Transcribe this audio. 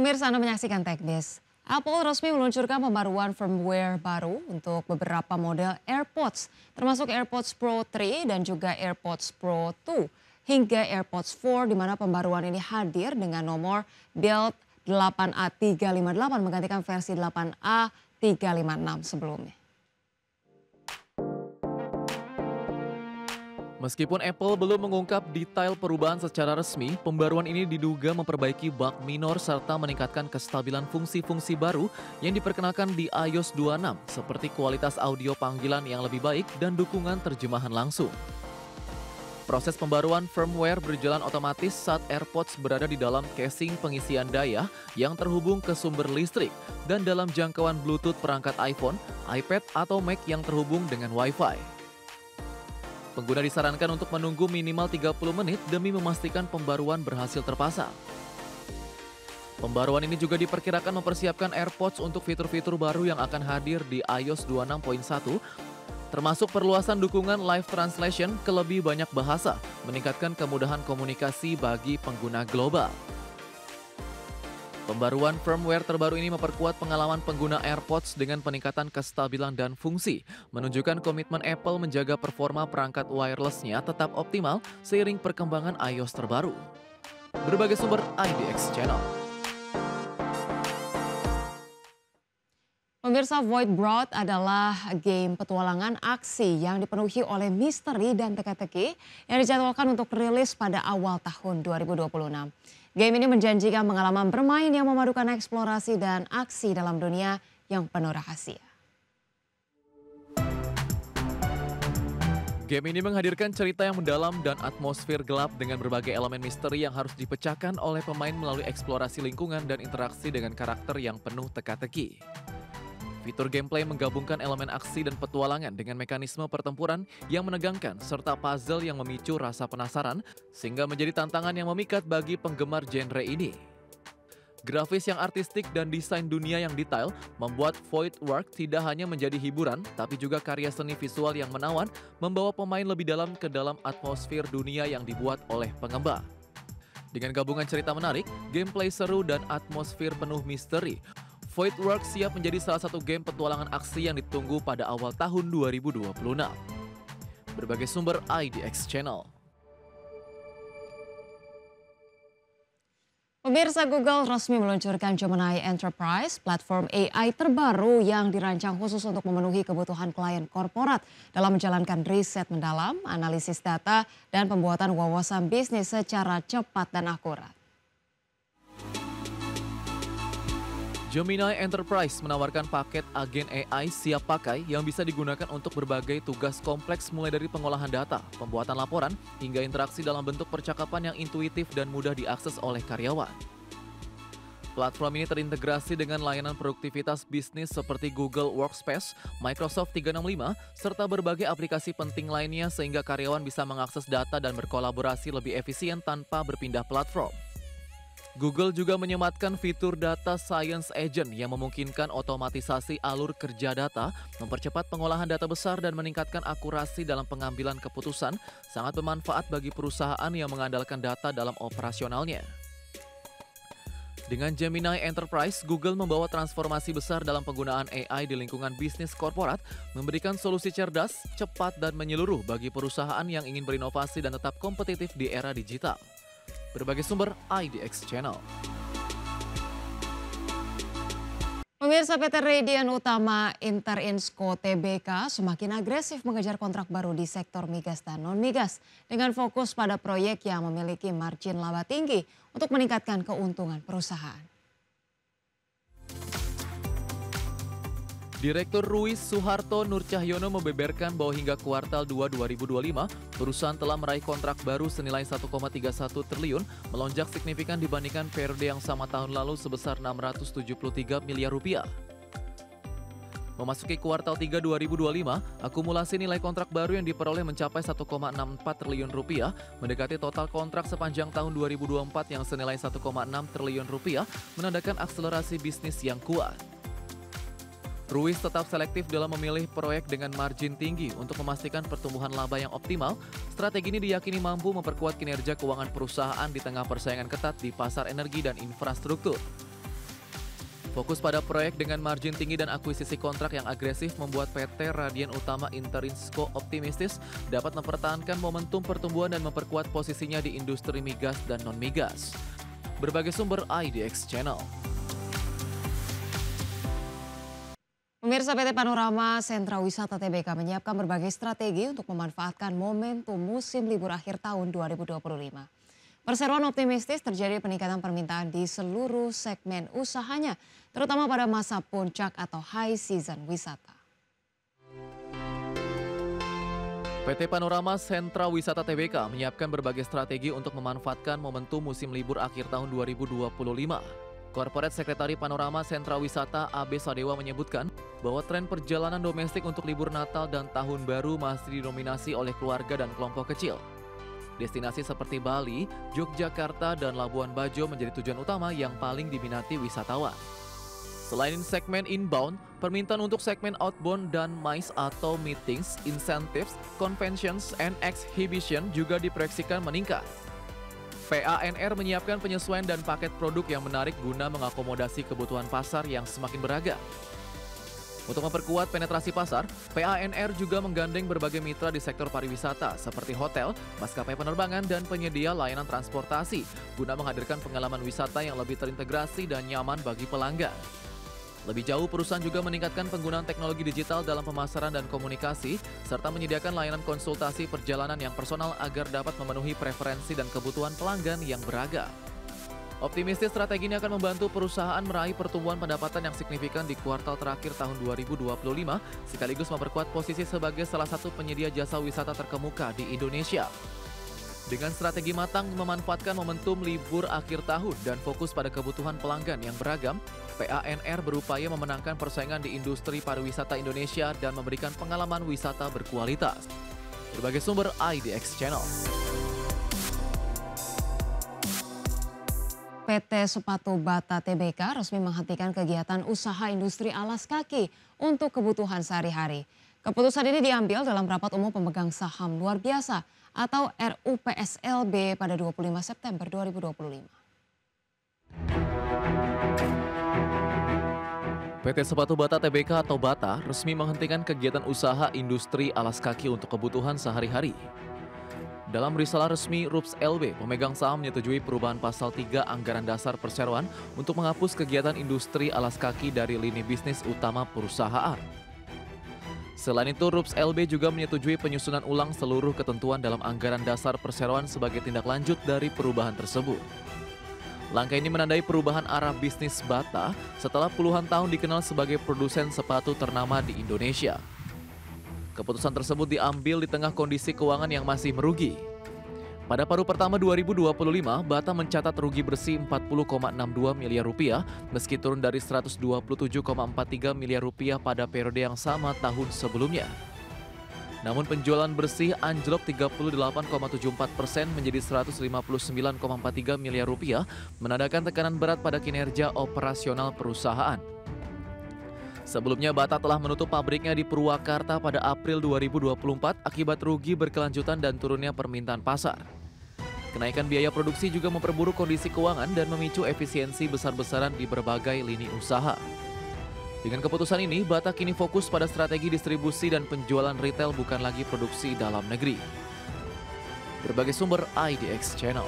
Pemirsa, Anda menyaksikan Teknis. Apple resmi meluncurkan pembaruan firmware baru untuk beberapa model AirPods, termasuk AirPods Pro 3 dan juga AirPods Pro 2 hingga AirPods 4, di mana pembaruan ini hadir dengan nomor build 8A358 menggantikan versi 8A356 sebelumnya. Meskipun Apple belum mengungkap detail perubahan secara resmi, pembaruan ini diduga memperbaiki bug minor serta meningkatkan kestabilan fungsi-fungsi baru yang diperkenalkan di iOS 26, seperti kualitas audio panggilan yang lebih baik dan dukungan terjemahan langsung. Proses pembaruan firmware berjalan otomatis saat AirPods berada di dalam casing pengisian daya yang terhubung ke sumber listrik dan dalam jangkauan Bluetooth perangkat iPhone, iPad, atau Mac yang terhubung dengan Wi-Fi. Pengguna disarankan untuk menunggu minimal 30 menit demi memastikan pembaruan berhasil terpasang. Pembaruan ini juga diperkirakan mempersiapkan AirPods untuk fitur-fitur baru yang akan hadir di iOS 26.1, termasuk perluasan dukungan live translation ke lebih banyak bahasa, meningkatkan kemudahan komunikasi bagi pengguna global. Pembaruan firmware terbaru ini memperkuat pengalaman pengguna AirPods dengan peningkatan kestabilan dan fungsi, menunjukkan komitmen Apple menjaga performa perangkat wirelessnya tetap optimal seiring perkembangan iOS terbaru. Berbagai sumber IDX Channel. Pemirsa, Void Broad adalah game petualangan aksi yang dipenuhi oleh misteri dan teka-teki yang dijadwalkan untuk rilis pada awal tahun 2026. Game ini menjanjikan pengalaman bermain yang memadukan eksplorasi dan aksi dalam dunia yang penuh rahasia. Game ini menghadirkan cerita yang mendalam dan atmosfer gelap dengan berbagai elemen misteri yang harus dipecahkan oleh pemain melalui eksplorasi lingkungan dan interaksi dengan karakter yang penuh teka-teki. Fitur gameplay menggabungkan elemen aksi dan petualangan dengan mekanisme pertempuran yang menegangkan serta puzzle yang memicu rasa penasaran sehingga menjadi tantangan yang memikat bagi penggemar genre ini. Grafis yang artistik dan desain dunia yang detail membuat Void Work tidak hanya menjadi hiburan tapi juga karya seni visual yang menawan, membawa pemain lebih dalam ke dalam atmosfer dunia yang dibuat oleh pengembang. Dengan gabungan cerita menarik, gameplay seru dan atmosfer penuh misteri, Void Work siap menjadi salah satu game petualangan aksi yang ditunggu pada awal tahun 2026. Berbagai sumber IDX Channel. Pemirsa, Google resmi meluncurkan Gemini Enterprise, platform AI terbaru yang dirancang khusus untuk memenuhi kebutuhan klien korporat dalam menjalankan riset mendalam, analisis data, dan pembuatan wawasan bisnis secara cepat dan akurat. Gemini Enterprise menawarkan paket agen AI siap pakai yang bisa digunakan untuk berbagai tugas kompleks mulai dari pengolahan data, pembuatan laporan, hingga interaksi dalam bentuk percakapan yang intuitif dan mudah diakses oleh karyawan. Platform ini terintegrasi dengan layanan produktivitas bisnis seperti Google Workspace, Microsoft 365, serta berbagai aplikasi penting lainnya sehingga karyawan bisa mengakses data dan berkolaborasi lebih efisien tanpa berpindah platform. Google juga menyematkan fitur Data Science Agent yang memungkinkan otomatisasi alur kerja data, mempercepat pengolahan data besar dan meningkatkan akurasi dalam pengambilan keputusan, sangat bermanfaat bagi perusahaan yang mengandalkan data dalam operasionalnya. Dengan Gemini Enterprise, Google membawa transformasi besar dalam penggunaan AI di lingkungan bisnis korporat, memberikan solusi cerdas, cepat, dan menyeluruh bagi perusahaan yang ingin berinovasi dan tetap kompetitif di era digital. Berbagai sumber IDX Channel. Pemirsa, PT Radian Utama Interinsco Tbk semakin agresif mengejar kontrak baru di sektor migas dan non-migas dengan fokus pada proyek yang memiliki margin laba tinggi untuk meningkatkan keuntungan perusahaan. Direktur Ruis Suharto Nur Cahyono membeberkan bahwa hingga kuartal 2 2025, perusahaan telah meraih kontrak baru senilai 1,31 triliun, melonjak signifikan dibandingkan periode yang sama tahun lalu sebesar 673 miliar rupiah. Memasuki kuartal 3 2025, akumulasi nilai kontrak baru yang diperoleh mencapai 1,64 triliun rupiah, mendekati total kontrak sepanjang tahun 2024 yang senilai 1,6 triliun rupiah, menandakan akselerasi bisnis yang kuat. Ruis tetap selektif dalam memilih proyek dengan margin tinggi untuk memastikan pertumbuhan laba yang optimal. Strategi ini diyakini mampu memperkuat kinerja keuangan perusahaan di tengah persaingan ketat di pasar energi dan infrastruktur. Fokus pada proyek dengan margin tinggi dan akuisisi kontrak yang agresif membuat PT Radian Utama Interinsco optimistis dapat mempertahankan momentum pertumbuhan dan memperkuat posisinya di industri migas dan non-migas. Berbagai sumber IDX Channel. Pemirsa, PT Panorama Sentra Wisata TBK menyiapkan berbagai strategi untuk memanfaatkan momentum musim libur akhir tahun 2025. Perseroan optimistis terjadi peningkatan permintaan di seluruh segmen usahanya, terutama pada masa puncak atau high season wisata. PT Panorama Sentra Wisata TBK menyiapkan berbagai strategi untuk memanfaatkan momentum musim libur akhir tahun 2025. Corporate Sekretari Panorama Sentra Wisata AB Sadewa menyebutkan bahwa tren perjalanan domestik untuk libur Natal dan Tahun Baru masih didominasi oleh keluarga dan kelompok kecil. Destinasi seperti Bali, Yogyakarta, dan Labuan Bajo menjadi tujuan utama yang paling diminati wisatawan. Selain segmen inbound, permintaan untuk segmen outbound dan MICE atau Meetings, Incentives, Conventions, and Exhibition juga diproyeksikan meningkat. PANR menyiapkan penyesuaian dan paket produk yang menarik guna mengakomodasi kebutuhan pasar yang semakin beragam. Untuk memperkuat penetrasi pasar, PANR juga menggandeng berbagai mitra di sektor pariwisata seperti hotel, maskapai penerbangan, dan penyedia layanan transportasi guna menghadirkan pengalaman wisata yang lebih terintegrasi dan nyaman bagi pelanggan. Lebih jauh, perusahaan juga meningkatkan penggunaan teknologi digital dalam pemasaran dan komunikasi, serta menyediakan layanan konsultasi perjalanan yang personal agar dapat memenuhi preferensi dan kebutuhan pelanggan yang beragam. Optimistis strategi ini akan membantu perusahaan meraih pertumbuhan pendapatan yang signifikan di kuartal terakhir tahun 2025, sekaligus memperkuat posisi sebagai salah satu penyedia jasa wisata terkemuka di Indonesia. Dengan strategi matang memanfaatkan momentum libur akhir tahun dan fokus pada kebutuhan pelanggan yang beragam, PANR berupaya memenangkan persaingan di industri pariwisata Indonesia dan memberikan pengalaman wisata berkualitas. Berbagai sumber IDX Channel. PT Sepatu Bata TBK resmi menghentikan kegiatan usaha industri alas kaki untuk kebutuhan sehari-hari. Keputusan ini diambil dalam rapat umum pemegang saham luar biasa atau RUPSLB pada 25 September 2025. PT Sepatu Bata TBK atau Bata resmi menghentikan kegiatan usaha industri alas kaki untuk kebutuhan sehari-hari. Dalam risalah resmi RUPS LB, pemegang saham menyetujui perubahan pasal 3 Anggaran Dasar Perseroan untuk menghapus kegiatan industri alas kaki dari lini bisnis utama perusahaan. Selain itu, RUPS LB juga menyetujui penyusunan ulang seluruh ketentuan dalam Anggaran Dasar Perseroan sebagai tindak lanjut dari perubahan tersebut. Langkah ini menandai perubahan arah bisnis Bata setelah puluhan tahun dikenal sebagai produsen sepatu ternama di Indonesia. Keputusan tersebut diambil di tengah kondisi keuangan yang masih merugi. Pada paruh pertama 2025, Bata mencatat rugi bersih 40,62 miliar rupiah meski turun dari 127,43 miliar rupiah pada periode yang sama tahun sebelumnya. Namun penjualan bersih anjlok 38,74% menjadi 159,43 miliar rupiah, menandakan tekanan berat pada kinerja operasional perusahaan. Sebelumnya, Bata telah menutup pabriknya di Purwakarta pada April 2024 akibat rugi berkelanjutan dan turunnya permintaan pasar. Kenaikan biaya produksi juga memperburuk kondisi keuangan dan memicu efisiensi besar-besaran di berbagai lini usaha. Dengan keputusan ini, Bata kini fokus pada strategi distribusi dan penjualan retail bukan lagi produksi dalam negeri. Berbagai sumber IDX Channel.